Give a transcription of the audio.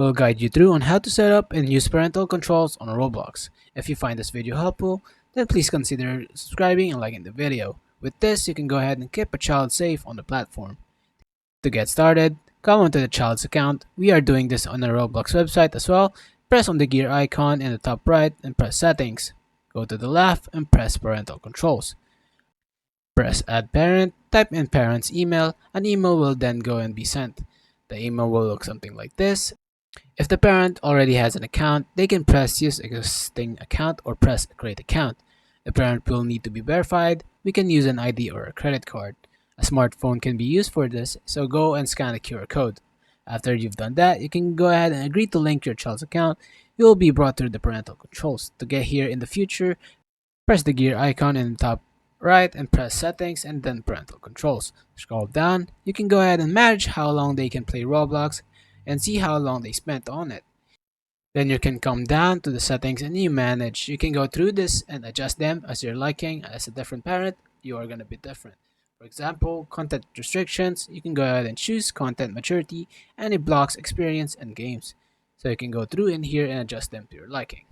We'll guide you through on how to set up and use parental controls on Roblox. If you find this video helpful, then please consider subscribing and liking the video. With this, you can go ahead and keep a child safe on the platform. To get started, come onto the child's account. We are doing this on the Roblox website as well. Press on the gear icon in the top right and press settings. Go to the left and press parental controls. Press add parent, type in parent's email, an email will then go and be sent. The email will look something like this. If the parent already has an account, they can press use existing account or press create account. The parent will need to be verified. We can use an ID or a credit card. A smartphone can be used for this, so go and scan the QR code. After you've done that, you can go ahead and agree to link your child's account. You will be brought through the parental controls. To get here in the future, press the gear icon in the top right and press settings and then parental controls. Scroll down, you can go ahead and manage how long they can play Roblox and see how long they spent on it. Then you can come down to the settings and you manage. You can go through this and adjust them as you're liking. As a different parent, you are going to be different. For example, content restrictions, you can go ahead and choose content maturity and it blocks experience and games. So you can go through in here and adjust them to your liking.